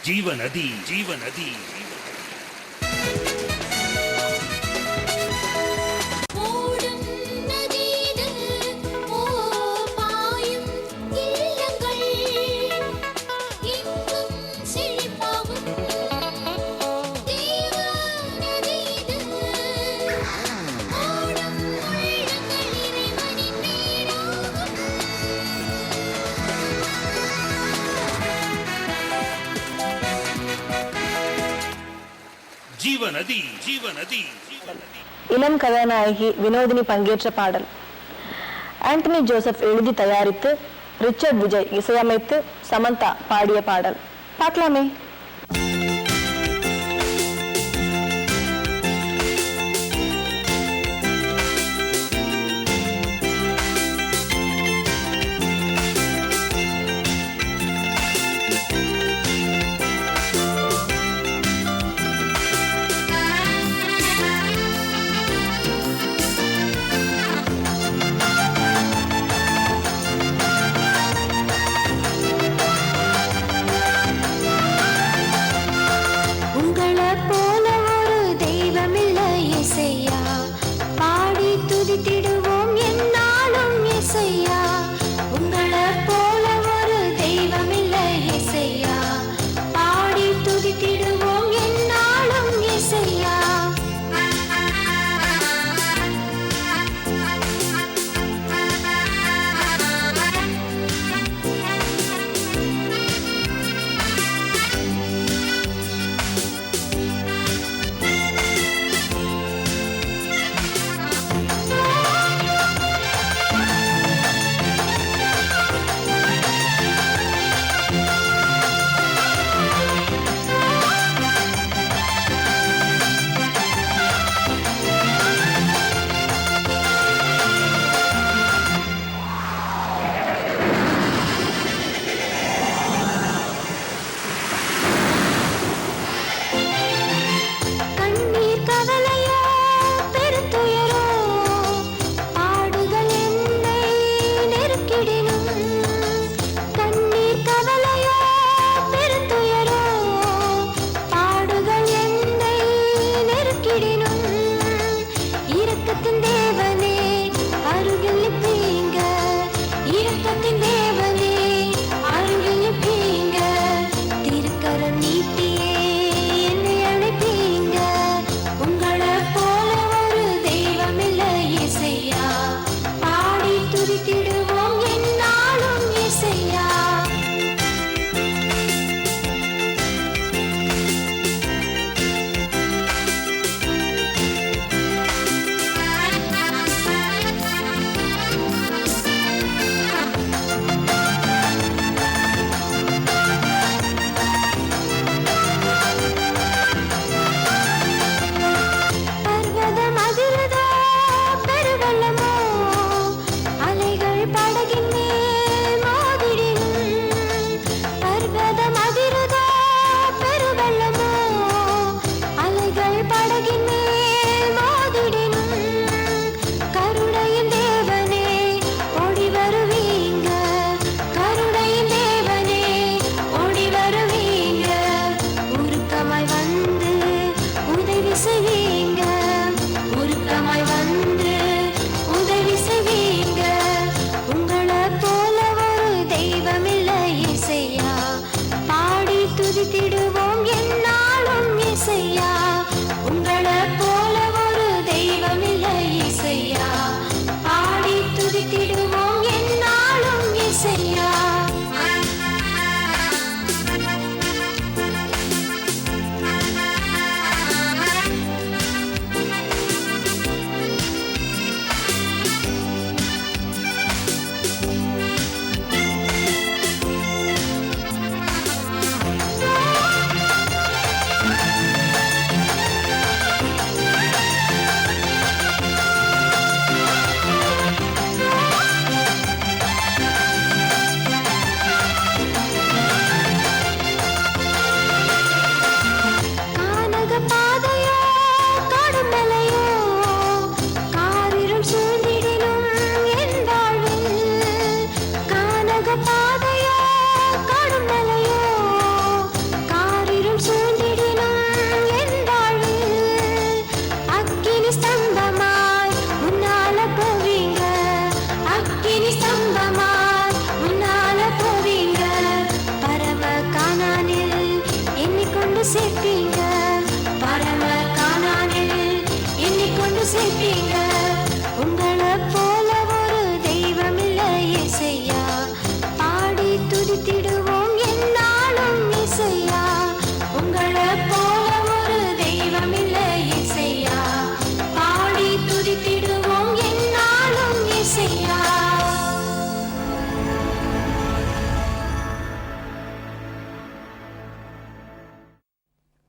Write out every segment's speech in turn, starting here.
ஜீவநதி ஜீவநதி ஜீவநதி ஜீவநதி. இளம் கதாநாயகி வினோதினி பங்கேற்ற பாடல். ஆண்டனி ஜோசப் எழுதி தயாரித்து ரிச்சர்ட் விஜய் இசையமைத்து சமந்தா பாடிய பாடல். பார்க்கலாமே.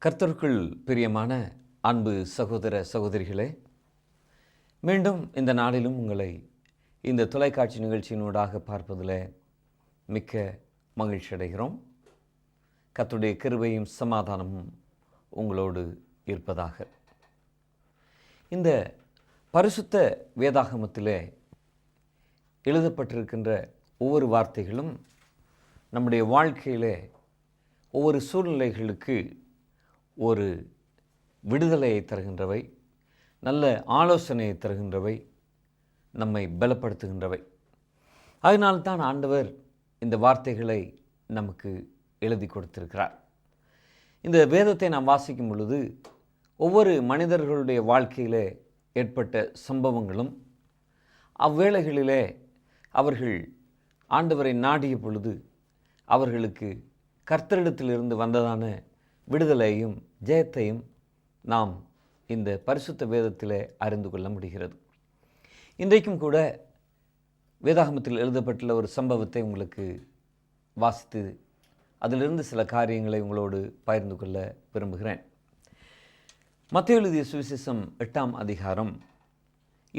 கர்த்தருக்குள் பிரியமான அன்பு சகோதர சகோதரிகளே, மீண்டும் இந்த நாளிலும் உங்களை இந்த தொலைக்காட்சி நிகழ்ச்சியினூடாக பார்ப்பதில் மிக்க மகிழ்ச்சி அடைகிறோம். கர்த்தருடைய கிருபையும் சமாதானமும் உங்களோடு இருப்பதாக. இந்த பரிசுத்த வேதாகமத்திலே எழுதப்பட்டிருக்கின்ற ஒவ்வொரு வார்த்தைகளும் நம்முடைய வாழ்க்கையிலே ஒவ்வொரு சூழ்நிலைகளுக்கு ஒரு விடுதலையை தருகின்றவை, நல்ல ஆலோசனையை தருகின்றவை, நம்மை பலப்படுத்துகின்றவை. அதனால்தான் ஆண்டவர் இந்த வார்த்தைகளை நமக்கு எழுதி கொடுத்திருக்கிறார். இந்த வேதத்தை நாம் வாசிக்கும் பொழுது ஒவ்வொரு மனிதர்களுடைய வாழ்க்கையிலே ஏற்பட்ட சம்பவங்களும், அவ்வேளைகளிலே அவர்கள் ஆண்டவரை நாடிய பொழுது அவர்களுக்கு கர்த்தரிடத்திலிருந்து வந்ததான விடுதலையும் ஜெயத்தையும் நாம் இந்த பரிசுத்த வேதத்திலே அறிந்து கொள்ள முடிகிறது. இன்றைக்கும் கூட வேதாகமத்தில் எழுதப்பட்டுள்ள ஒரு சம்பவத்தை உங்களுக்கு வாசித்து அதிலிருந்து சில காரியங்களை உங்களோடு பகிர்ந்து கொள்ள விரும்புகிறேன். மத்தேயு எழுதிய சுவிசேஷம் 8ஆம் அதிகாரம்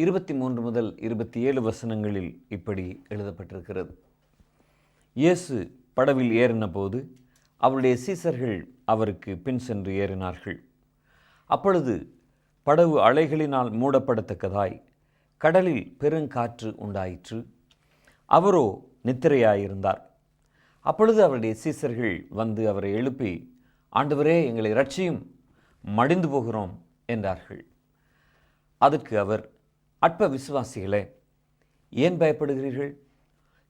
23 முதல் 27 வசனங்களில் இப்படி எழுதப்பட்டிருக்கிறது. இயேசு படவில் ஏறின போது அவருடைய சீசர்கள் அவருக்கு பின் சென்று ஏறினார்கள். அப்பொழுது படகு அலைகளினால் மூடப்படத்தக்கதாய் கடலில் பெருங்காற்று உண்டாயிற்று. அவரோ நித்திரையாயிருந்தார். அப்பொழுது அவருடைய சீசர்கள் வந்து அவரை எழுப்பி, ஆண்டவரே, எங்களை இரட்சியும், மடிந்து போகிறோம் என்றார்கள். அதற்கு அவர், அற்ப விசுவாசிகளே, ஏன் பயப்படுகிறீர்கள்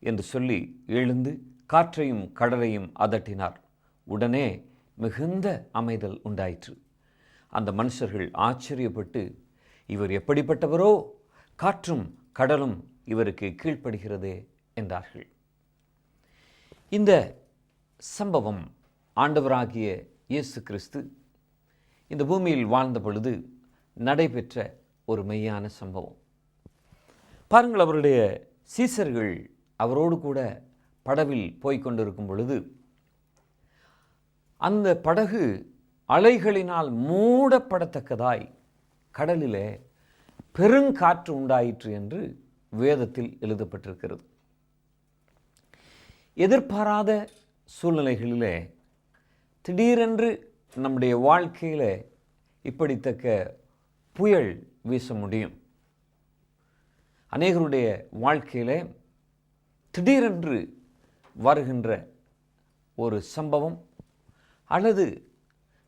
என்று சொல்லி எழுந்து காற்றையும் கடலையும் அதட்டினார். உடனே மிகுந்த அமைதல் உண்டாயிற்று. அந்த மனுஷர்கள் ஆச்சரியப்பட்டு, இவர் எப்படிப்பட்டவரோ, காற்றும் கடலும் இவருக்கு கீழ்ப்படுகிறதே என்றார்கள். இந்த சம்பவம் ஆண்டவராகிய இயேசு கிறிஸ்து இந்த பூமியில் வாழ்ந்த பொழுது நடைபெற்ற ஒரு மெய்யான சம்பவம். பாருங்கள், அவருடைய சீசர்கள் அவரோடு கூட படவில் போய்கொண்டிருக்கும் பொழுது அந்த படகு அலைகளினால் மூடப்படத்தக்கதாய் கடலிலே பெருங்காற்று உண்டாயிற்று என்று வேதத்தில் எழுதப்பட்டிருக்கிறது. எதிர்பாராத சூழ்நிலைகளிலே திடீரென்று நம்முடைய வாழ்க்கையில் இப்படித்தக்க புயல் வீச முடியும். அநேகருடைய வாழ்க்கையிலே திடீரென்று வருகின்ற ஒரு சம்பவம் அல்லது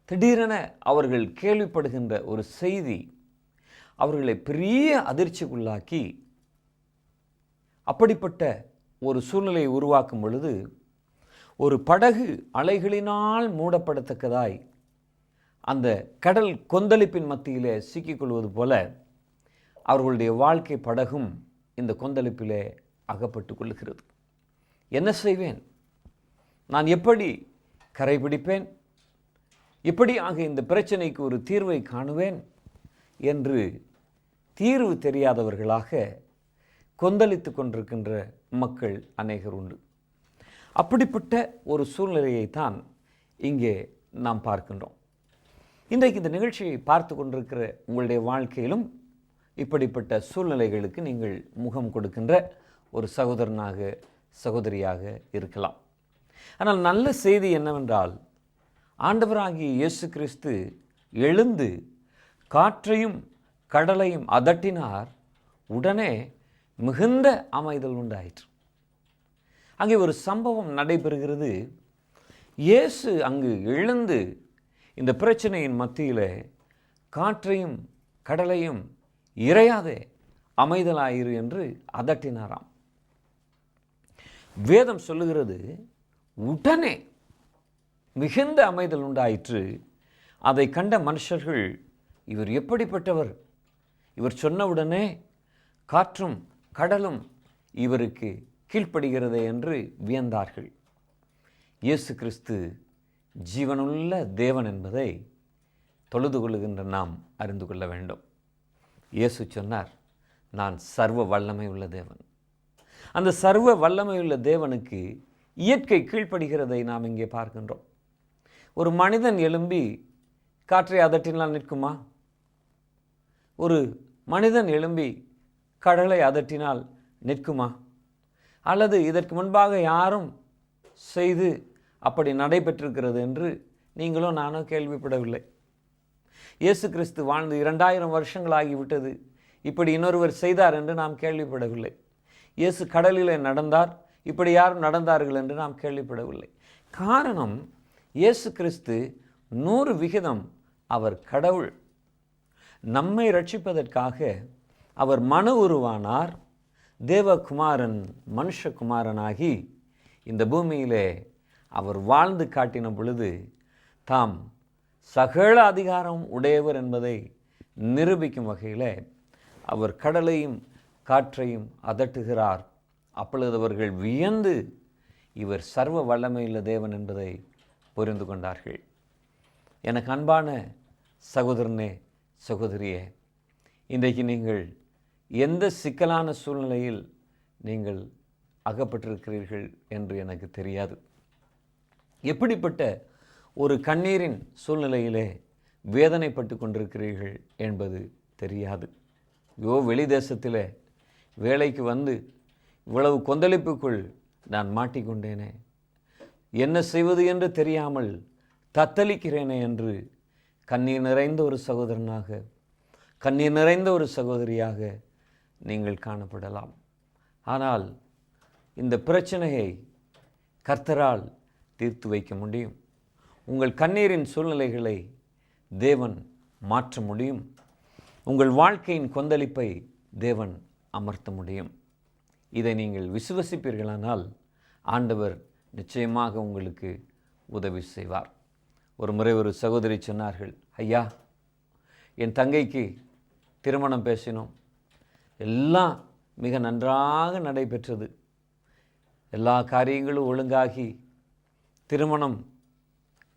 திடீரென அவர்கள் கேள்விப்படுகின்ற ஒரு செய்தி அவர்களை பெரிய அதிர்ச்சிக்குள்ளாக்கி அப்படிப்பட்ட ஒரு சூழ்நிலையை உருவாக்கும் பொழுது ஒரு படகு அலைகளினால் மூடப்படத்தக்கதாய் அந்த கடல் கொந்தளிப்பின் மத்தியிலே சிக்கிக்கொள்வது போல அவர்களுடைய வாழ்க்கை படகும் இந்த கொந்தளிப்பிலே அகப்பட்டு கொள்ளுகிறது. என்ன செய்வேன்? நான் எப்படி கரைபிடிப்பேன்? எப்படி ஆக இந்த பிரச்சனைக்கு ஒரு தீர்வை காணுவேன் என்று தீர்வு தெரியாதவர்களாக கொந்தளித்து கொண்டிருக்கின்ற மக்கள் அநேகர் உண்டு. அப்படிப்பட்ட ஒரு சூழ்நிலையைத்தான் இங்கே நாம் பார்க்கின்றோம். இன்றைக்கு இந்த நிகழ்ச்சியை பார்த்து கொண்டிருக்கிற உங்களுடைய வாழ்க்கையிலும் இப்படிப்பட்ட சூழ்நிலைகளுக்கு நீங்கள் முகம் கொடுக்கின்ற ஒரு சகோதரனாக சகோதரியாக இருக்கலாம். ஆனால் நல்ல செய்தி என்னவென்றால், ஆண்டவராகிய இயேசு கிறிஸ்து எழுந்து காற்றையும் கடலையும் அதட்டினார். உடனே மிகுந்த அமைதல் உண்டாயிற்று. அங்கே ஒரு சம்பவம் நடைபெறுகிறது. இயேசு அங்கு எழுந்து இந்த பிரச்சனையின் மத்தியில் காற்றையும் கடலையும் இறையாதே அமைதலாயிரு என்று அதட்டினாராம். வேதம் சொல்லுகிறது, உடனே மிகுந்த அமைதல் உண்டாயிற்று. அதை கண்ட மனுஷர்கள், இவர் எப்படிப்பட்டவர், இவர் சொன்னவுடனே காற்றும் கடலும் இவருக்கு கீழ்ப்படுகிறதே என்று வியந்தார்கள். இயேசு கிறிஸ்து ஜீவனுள்ள தேவன் என்பதை தொழுது கொள்ளுகின்ற நாம் அறிந்து கொள்ள வேண்டும். இயேசு சொன்னார், நான் சர்வ வல்லமை உள்ள தேவன். அந்த சர்வ வல்லமை உள்ள தேவனுக்கு இயற்கை கீழ்ப்படுகிறதை நாம் இங்கே பார்க்கின்றோம். ஒரு மனிதன் எழும்பி காற்றை அதட்டினால் நிற்குமா? ஒரு மனிதன் எழும்பி கடலை அதட்டினால் நிற்குமா? அல்லது இதற்கு முன்பாக யாரும் செய்து அப்படி நடைபெற்றிருக்கிறது என்று நீங்களோ நானோ கேள்விப்படவில்லை. இயேசு கிறிஸ்து வாழ்ந்து 2000 வருஷங்களாகிவிட்டது, இப்படி இன்னொருவர் செய்தார் என்று நாம் கேள்விப்படவில்லை. இயேசு கடலிலே நடந்தார், இப்படி யாரும் நடந்தார்கள் என்று நாம் கேள்விப்படவில்லை. காரணம், இயேசு கிறிஸ்து 100% அவர் கடவுள். நம்மை ரட்சிப்பதற்காக அவர் மனு உருவானார். தேவகுமாரன் மனுஷகுமாரனாகி இந்த பூமியிலே அவர் வாழ்ந்து காட்டின பொழுது தாம் சகல அதிகாரம் உடையவர் என்பதை நிரூபிக்கும் வகையில் அவர் கடலையும் காற்றையும் அதட்டுகிறார். அப்பொழுது அவர்கள் வியந்து இவர் சர்வ வல்லமையுள்ள தேவன் என்பதை புரிந்து கொண்டார்கள். எனக்கு அன்பான சகோதரனே, சகோதரியே, இன்றைக்கு நீங்கள் எந்த சிக்கலான சூழ்நிலையில் நீங்கள் அகப்பட்டிருக்கிறீர்கள் என்று எனக்கு தெரியாது. எப்படிப்பட்ட ஒரு கண்ணீரின் சூழ்நிலையிலே வேதனைப்பட்டு கொண்டிருக்கிறீர்கள் என்பது தெரியாது. வெளி தேசத்தில் வேலைக்கு வந்து இவ்வளவு கொந்தளிப்புக்குள் நான் மாட்டிக்கொண்டேனே, என்ன செய்வது என்று தெரியாமல் தத்தளிக்கிறேனே என்று கண்ணீர் நிறைந்த ஒரு சகோதரனாக, கண்ணீர் நிறைந்த ஒரு சகோதரியாக நீங்கள் காணப்படலாம். ஆனால் இந்த பிரச்சனையை கர்த்தரால் தீர்த்து வைக்க முடியும். உங்கள் கண்ணீரின் சூழ்நிலைகளை தேவன் மாற்ற முடியும். உங்கள் வாழ்க்கையின் கொந்தளிப்பை தேவன் அமர்த்த முடியும். இதை நீங்கள் விசுவசிப்பீர்களானால் ஆண்டவர் நிச்சயமாக உங்களுக்கு உதவி செய்வார். ஒரு முறை ஒரு சகோதரி சொன்னார்கள், ஐயா, என் தங்கைக்கு திருமணம் பேசினோம், எல்லாம் மிக நன்றாக நடைபெற்றது, எல்லா காரியங்களும் ஒழுங்காகி திருமணம்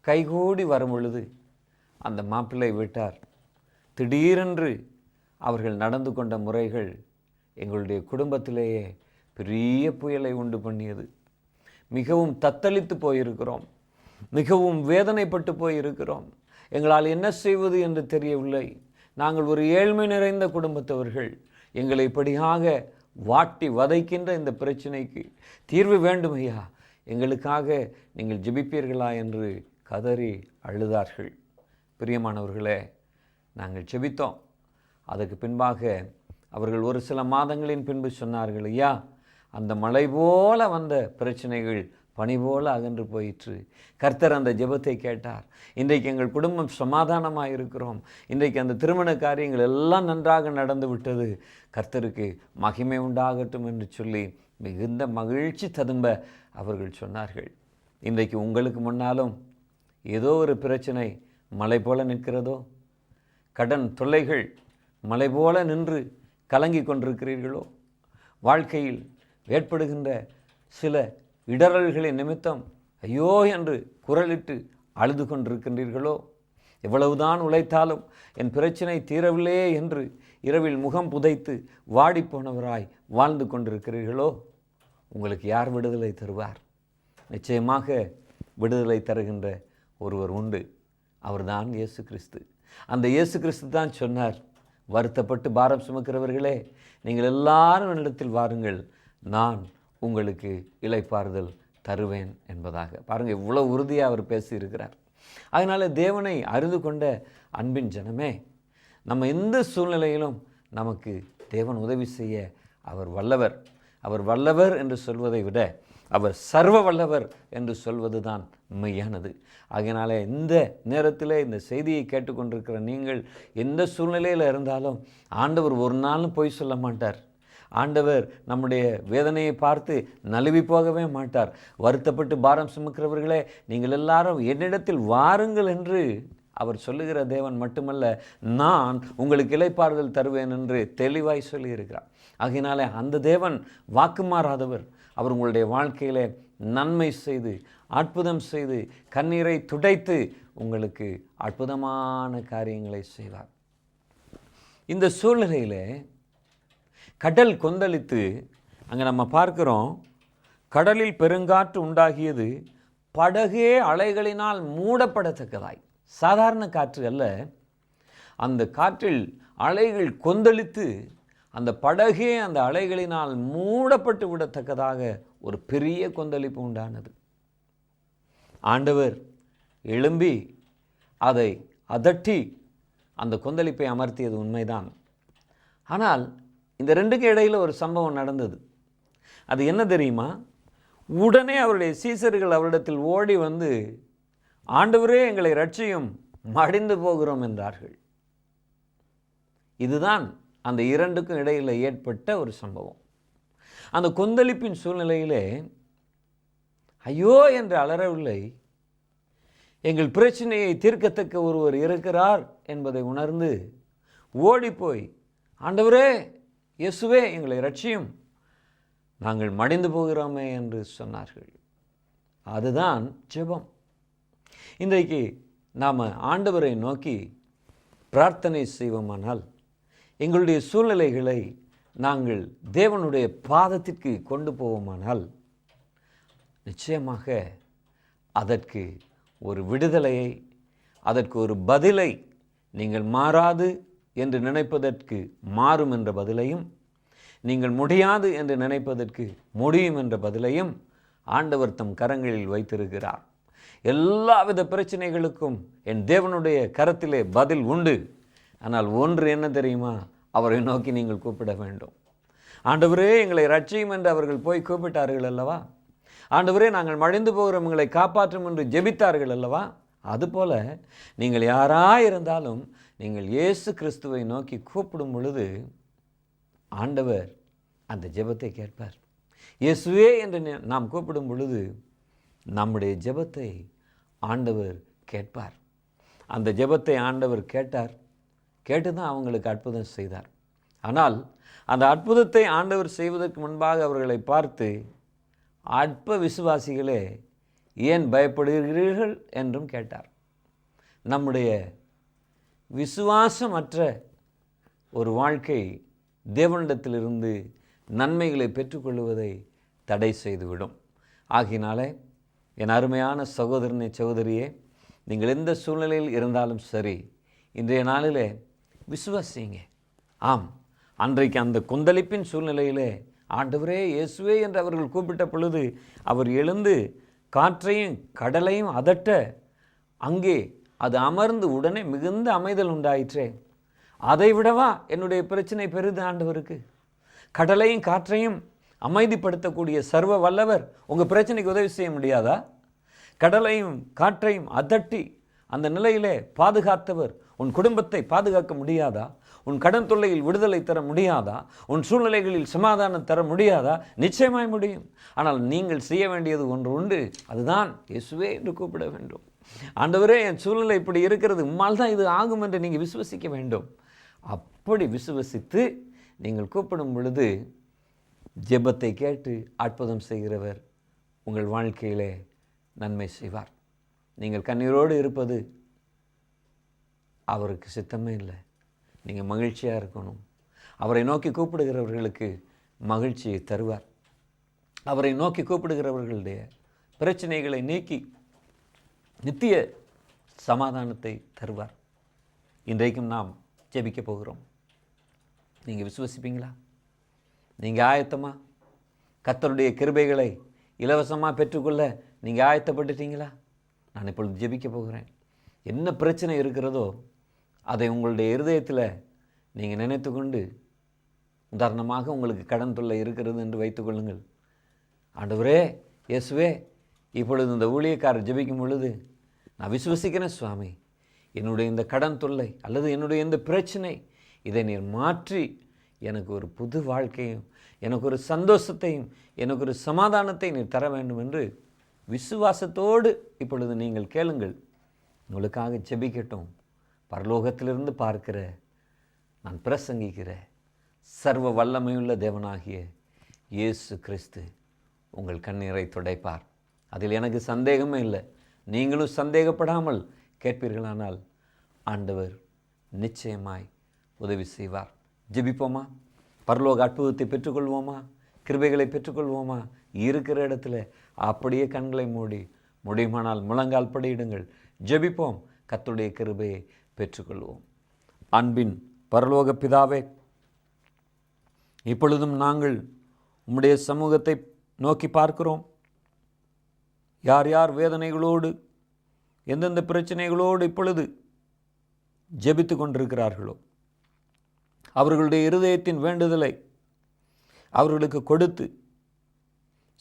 கைகூடி வரும் பொழுது அந்த மாப்பிள்ளை வீட்டார் திடீரென்று அவர்கள் நடந்து கொண்ட முறைகள் எங்களுடைய குடும்பத்திலேயே பெரிய புயலை உண்டு பண்ணியது. மிகவும் தத்தளித்து போயிருக்கிறோம், மிகவும் வேதனைப்பட்டு போயிருக்கிறோம். எங்களால் என்ன செய்வது என்று தெரியவில்லை. நாங்கள் ஒரு ஏழ்மை நிறைந்த குடும்பத்தவர்கள். எங்களை இப்படியாக வாட்டி வதைக்கின்ற இந்த பிரச்சனைக்கு தீர்வு வேண்டும் ஐயா, எங்களுக்காக நீங்கள் ஜெபிப்பீர்களா என்று கதறி அழுதார்கள். பிரியமானவர்களே, நாங்கள் ஜெபித்தோம். அதுக்கு பின்பாக அவர்கள் ஒரு சில மாதங்களின் பின்பு சொன்னார்கள், ஐயா, அந்த மழை போல வந்த பிரச்சனைகள் பனி போல அகன்று போயிற்று. கர்த்தர் அந்த ஜெபத்தை கேட்டார். இன்றைக்கு எங்கள் குடும்பம் சமாதானமாக இருக்கிறோம். இன்றைக்கு அந்த திருமண காரியங்கள் எல்லாம் நன்றாக நடந்து விட்டது. கர்த்தருக்கு மகிமை உண்டாகட்டும் என்று சொல்லி மிகுந்த மகிழ்ச்சி ததும்ப அவர்கள் சொன்னார்கள். இன்றைக்கு உங்களுக்கு முன்னாலும் ஏதோ ஒரு பிரச்சனை மலை போல நிற்கிறதோ, கடன் தொல்லைகள் மலை போல நின்று கலங்கி கொண்டிருக்கிறீர்களோ, வாழ்க்கையில் ஏற்படுகின்ற சில இடரல்களின் நிமித்தம் ஐயோ என்று குரலிட்டு அழுது கொண்டிருக்கின்றீர்களோ, எவ்வளவுதான் உழைத்தாலும் என் பிரச்சனை தீரவில்லையே என்று இரவில் முகம் புதைத்து வாடிப்போனவராய் வாழ்ந்து கொண்டிருக்கிறீர்களோ, உங்களுக்கு யார் விடுதலை தருவார்? நிச்சயமாக விடுதலை தருகின்ற ஒருவர் உண்டு. அவர்தான் இயேசு கிறிஸ்து. அந்த இயேசு கிறிஸ்து தான் சொன்னார், வருத்தப்பட்டு பாரம் சுமக்கிறவர்களே, நீங்கள் எல்லாரும் என்னிடத்தில் வாருங்கள், நான் உங்களுக்கு இளைப்பாறுதல் தருவேன் என்பதாக. பாருங்கள், இவ்வளோ உறுதியாக அவர் பேசியிருக்கிறார். அதனால் தேவனை அறிந்து கொண்ட அன்பின் ஜனமே, நம்ம எந்த சூழ்நிலையிலும் நமக்கு தேவன் உதவி செய்ய அவர் வல்லவர். அவர் வல்லவர் என்று சொல்வதை விட அவர் சர்வ வல்லவர் என்று சொல்வது தான் மெய்யானது. ஆகையினாலே இந்த நேரத்தில் இந்த செய்தியை கேட்டுக்கொண்டிருக்கிற நீங்கள் எந்த சூழ்நிலையில் இருந்தாலும் ஆண்டவர் ஒரு நாளும் பொய் சொல்ல மாட்டார். ஆண்டவர் நம்முடைய வேதனையை பார்த்து நழுவி போகவே மாட்டார். வருத்தப்பட்டு பாரம் சுமக்கிறவர்களே, நீங்கள் எல்லாரும் என்னிடத்தில் வாருங்கள் என்று அவர் சொல்லுகிற தேவன் மட்டுமல்ல, நான் உங்களுக்கு இளைப்பாறுதல் தருவேன் என்று தெளிவாய் சொல்லியிருக்கிறார். ஆகையினாலே அந்த தேவன் வாக்கு மாறாதவர். அவர் உங்களுடைய வாழ்க்கையிலே நன்மை செய்து அற்புதம் செய்து கண்ணீரை துடைத்து உங்களுக்கு அற்புதமான காரியங்களை செய்வார். இந்த சூழ்நிலையிலே கடல் கொந்தளித்து அங்கே நம்ம பார்க்கிறோம், கடலில் பெருங்காற்று உண்டாகியது, படகே அலைகளினால் மூடப்படத்தக்கதாய். சாதாரண காற்று அல்ல. அந்த காற்றில் அலைகள் கொந்தளித்து அந்த படகே அந்த அலைகளினால் மூடப்பட்டு விடத்தக்கதாக ஒரு பெரிய கொந்தளிப்பு உண்டானது. ஆண்டவர் எழும்பி அதை அதட்டி அந்த கொந்தளிப்பை அமர்த்தியது உண்மைதான். ஆனால் இந்த ரெண்டுக்கு இடையில் ஒரு சம்பவம் நடந்தது. அது என்ன தெரியுமா? உடனே அவருடைய சீசர்கள் அவரிடத்தில் ஓடி வந்து, ஆண்டவரே எங்களை ரட்சியும், மடிந்து போகிறோம் என்றார்கள். இதுதான் அந்த இரண்டுக்கும் இடையில் ஏற்பட்ட ஒரு சம்பவம். அந்த கொந்தளிப்பின் சூழ்நிலையிலே ஐயோ என்று அலறவில்லை, எங்கள் பிரச்சனையை தீர்க்கத்தக்க ஒருவர் இருக்கிறார் என்பதை உணர்ந்து ஓடிப்போய், ஆண்டவரே இயேசுவே எங்களை ரட்சியும், நாங்கள் மடிந்து போகிறோமே என்று சொன்னார்கள். அதுதான் ஜெபம். இன்றைக்கு நாம் ஆண்டவரை நோக்கி பிரார்த்தனை செய்வோமானால், எங்களுடைய சூழ்நிலைகளை நாங்கள் தேவனுடைய பாதத்திற்கு கொண்டு போவோமானால், நிச்சயமாக அதற்கு ஒரு விடுதலையை, அதற்கு ஒரு பதிலை, நீங்கள் மாறாது என்று நினைப்பதற்கு மாறும் என்ற பதிலையும், நீங்கள் முடியாது என்று நினைப்பதற்கு முடியும் என்ற பதிலையும் ஆண்டவர் தம் கரங்களில் வைத்திருக்கிறார். எல்லாவித பிரச்சனைகளுக்கும் என் தேவனுடைய கரத்திலே பதில் உண்டு. ஆனால் ஒன்று என்ன தெரியுமா? அவரை நோக்கி நீங்கள் கூப்பிட வேண்டும். ஆண்டவரே எங்களை ரட்சியும் என்று அவர்கள் போய் கூப்பிட்டார்கள் அல்லவா? ஆண்டவரே நாங்கள் மடிந்து போகிறோம், எங்களை காப்பாற்றும் என்று ஜெபித்தார்கள் அல்லவா? அதுபோல நீங்கள் யாராயிருந்தாலும் நீங்கள் இயேசு கிறிஸ்துவை நோக்கி கூப்பிடும் பொழுது ஆண்டவர் அந்த ஜெபத்தை கேட்பார். இயேசுவே என்று நாம் கூப்பிடும் பொழுது நம்முடைய ஜெபத்தை ஆண்டவர் கேட்பார். அந்த ஜெபத்தை ஆண்டவர் கேட்டார். கேட்டு தான் அவங்களுக்கு அற்புதம் செய்தார். ஆனால் அந்த அற்புதத்தை ஆண்டவர் செய்வதற்கு முன்பாக அவர்களை பார்த்து, அற்ப விசுவாசிகளே ஏன் பயப்படுகிறீர்கள் என்றும் கேட்டார். நம்முடைய விசுவாசமற்ற ஒரு வாழ்க்கை தேவனிடத்திலிருந்து நன்மைகளை பெற்றுக்கொள்வதை தடை செய்துவிடும். ஆகினாலே என் அருமையான சகோதரனே சகோதரியே, நீங்கள் எந்த சூழ்நிலையில் இருந்தாலும் சரி, இன்றைய நாளிலே விசுவாசிங்க. ஆம், அன்றைக்கு அந்த கொந்தளிப்பின் சூழ்நிலையிலே ஆண்டவரே இயேசுவே என்று அவர்கள் கூப்பிட்ட பொழுது அவர் எழுந்து காற்றையும் கடலையும் அதட்ட அங்கே அது அமர்ந்து உடனே மிகுந்த அமைதல் உண்டாயிற்றே. அதை விடவா என்னுடைய பிரச்சனை பெரிது ஆண்டவருக்கு? கடலையும் காற்றையும் அமைதிப்படுத்தக்கூடிய சர்வ வல்லவர் உங்கள் பிரச்சனைக்கு உதவி செய்ய முடியாதா? கடலையும் காற்றையும் அதட்டி அந்த நிலையிலே பாதுகாத்தவர் உன் குடும்பத்தை பாதுகாக்க முடியாதா? உன் கடன் தொல்லையில் விடுதலை தர முடியாதா? உன் சூழ்நிலைகளில் சமாதானம் தர முடியாதா? நிச்சயமாய் முடியும். ஆனால் நீங்கள் செய்ய வேண்டியது ஒன்று உண்டு. அதுதான் இயேசுவே என்று கூப்பிட வேண்டும். ஆண்டவரே என் சூழ்நிலை இப்படி இருக்கிறது, உம்மால் தான் இது ஆகும் என்று நீங்கள் விசுவசிக்க வேண்டும். அப்படி விசுவசித்து நீங்கள் கூப்பிடும் பொழுது ஜெபத்தை கேட்டு அற்புதம் செய்கிறவர் உங்கள் வாழ்க்கையிலே நன்மை செய்வார். நீங்கள் கண்ணீரோடு இருப்பது அவருக்கு சித்தமே இல்லை. நீங்கள் மகிழ்ச்சியாக இருக்கணும். அவரை நோக்கி கூப்பிடுகிறவர்களுக்கு மகிழ்ச்சியை தருவார். அவரை நோக்கி கூப்பிடுகிறவர்களுடைய பிரச்சனைகளை நீக்கி நித்திய சமாதானத்தை தருவார். இன்றைக்கும் நாம் ஜெபிக்க போகிறோம். நீங்கள் விசுவசிப்பீங்களா? நீங்கள் ஆயத்தமா? கர்த்தருடைய கிருபைகளை இலவசமாக பெற்றுக்கொள்ள நீங்கள் ஆயத்தப்பட்டுட்டீங்களா? நான் இப்பொழுது ஜெபிக்க போகிறேன். என்ன பிரச்சனை இருக்கிறதோ அதை உங்களுடைய இருதயத்தில் நீங்கள் நினைத்து கொண்டு, உதாரணமாக உங்களுக்கு கடன் தொல்லை இருக்கிறது என்று வைத்துக்கொள்ளுங்கள். ஆண்டவரே இயேசுவே, இப்பொழுது இந்த ஊழியக்காரர் ஜெபிக்கும் பொழுது நான் விசுவசிக்கிறேன் சுவாமி, என்னுடைய இந்த கடன் தொல்லை அல்லது என்னுடைய இந்த பிரச்சனை இதை நீர் மாற்றி எனக்கு ஒரு புது வாழ்க்கையும், எனக்கு ஒரு சந்தோஷத்தையும், எனக்கு ஒரு சமாதானத்தை நீர் தர வேண்டும் என்று விசுவாசத்தோடு இப்பொழுது நீங்கள் கேளுங்கள். உங்களுக்காக ஜெபிக்கட்டும். பரலோகத்திலிருந்து பார்க்கிற, நான் பிரசங்கிக்கிற சர்வ வல்லமையுள்ள தேவனாகிய இயேசு கிறிஸ்து உங்கள் கண்ணீரை துடைப்பார். அதில் எனக்கு சந்தேகமே இல்லை. நீங்களும் சந்தேகப்படாமல் கேட்பீர்களானால் ஆண்டவர் நிச்சயமாய் உதவி செய்வார். ஜெபிப்போமா? பரலோக அற்புதத்தை பெற்றுக்கொள்வோமா? கிருபைகளை பெற்றுக்கொள்வோமா? இருக்கிற இடத்துல அப்படியே கண்களை மூடி, முடியுமானால் முழங்கால் படியிடுங்கள். ஜெபிப்போம். கர்த்தருடைய கிருபையை பெற்றுக்கொள்வோம். அன்பின் பரலோக பிதாவே, இப்பொழுதும் நாங்கள் உம்முடைய சமூகத்தை நோக்கி பார்க்கிறோம். யார் யார் வேதனைகளோடு, எந்தெந்த பிரச்சனைகளோடு இப்பொழுது ஜெபித்து கொண்டிருக்கிறார்களோ, அவர்களுடைய இருதயத்தின் வேண்டுதலை அவர்களுக்கு கொடுத்து,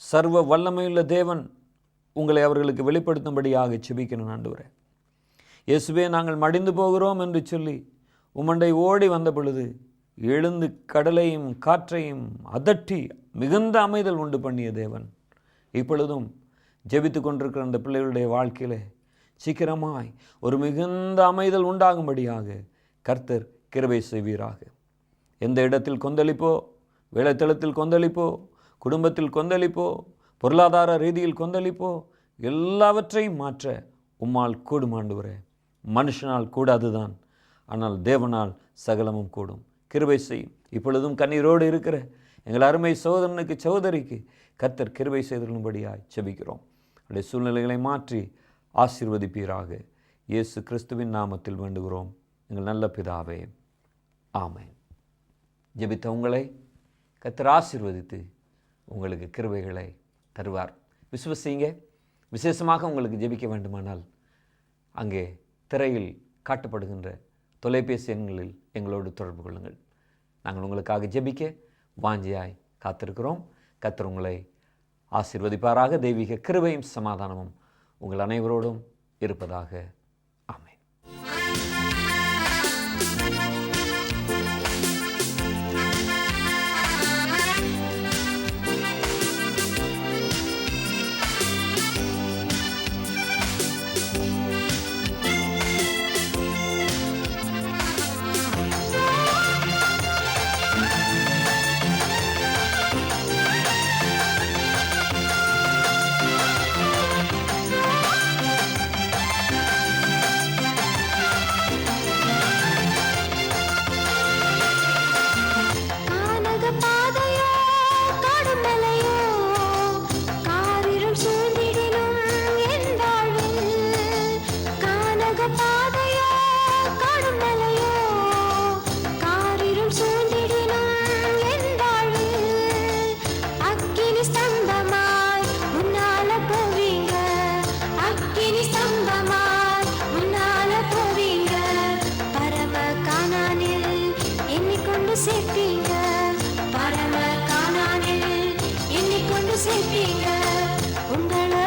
சர்வ வல்லமையுள்ள தேவன் உங்களை அவர்களுக்கு வெளிப்படுத்தும்படியாக ஜெபிக்கணும் ஆண்டவரே. இயேசுவே, நாங்கள் மடிந்து போகிறோம் என்று சொல்லி உம்மண்டை ஓடி வந்த பொழுது எழுந்து கடலையும் காற்றையும் அதட்டி மிகுந்த அமைதல் உண்டு பண்ணிய தேவன், இப்பொழுதும் ஜெபித்து கொண்டிருக்கிற அந்த பிள்ளைகளுடைய வாழ்க்கையில் சீக்கிரமாய் ஒரு மிகுந்த அமைதல் உண்டாகும்படியாக கர்த்தர் கிருபை செய்வீராக. எந்த இடத்தில் கொந்தளிப்போ, வேலைத்தளத்தில் கொந்தளிப்போ, குடும்பத்தில் கொந்தளிப்போ, பொருளாதார ரீதியில் கொந்தளிப்போ, எல்லாவற்றையும் மாற்ற உம்மால் கூடும் ஆண்டவரே. மனுஷனால் கூடாதுதான், ஆனால் தேவனால் சகலமும் கூடும். கிருபை செய்யும். இப்பொழுதும் கண்ணீரோடு இருக்கிற எங்கள் அருமை சகோதரனுக்கு சகோதரிக்கு கர்த்தர் கிருபை செய்தரும்படியாய் ஜெபிக்கிறோம். அவருடைய சூழ்நிலைகளை மாற்றி ஆசீர்வதிப்பீராக. இயேசு கிறிஸ்துவின் நாமத்தில் வேண்டுகிறோம் எங்கள் நல்ல பிதாவே, ஆமென். ஜெபித்த உங்களை கர்த்தர் ஆசீர்வதித்து உங்களுக்கு கிருபைகளை தருவார். விசுவசிங்க. விசேஷமாக உங்களுக்கு ஜெபிக்க வேண்டுமானால் அங்கே திரையில் காட்டப்படுகின்ற தொலைபேசி எண்களில் எங்களோடு தொடர்பு கொள்ளுங்கள். நாங்கள் உங்களுக்காக ஜெபிக்க வாஞ்சியாய் காத்திருக்கிறோம். கர்த்தர் உங்களை ஆசீர்வதிப்பாராக. தெய்வீக கிருபையும் சமாதானமும் உங்கள் அனைவரோடும் இருப்பதாக. ஆமென். சேர்ப்பீங்க உங்களை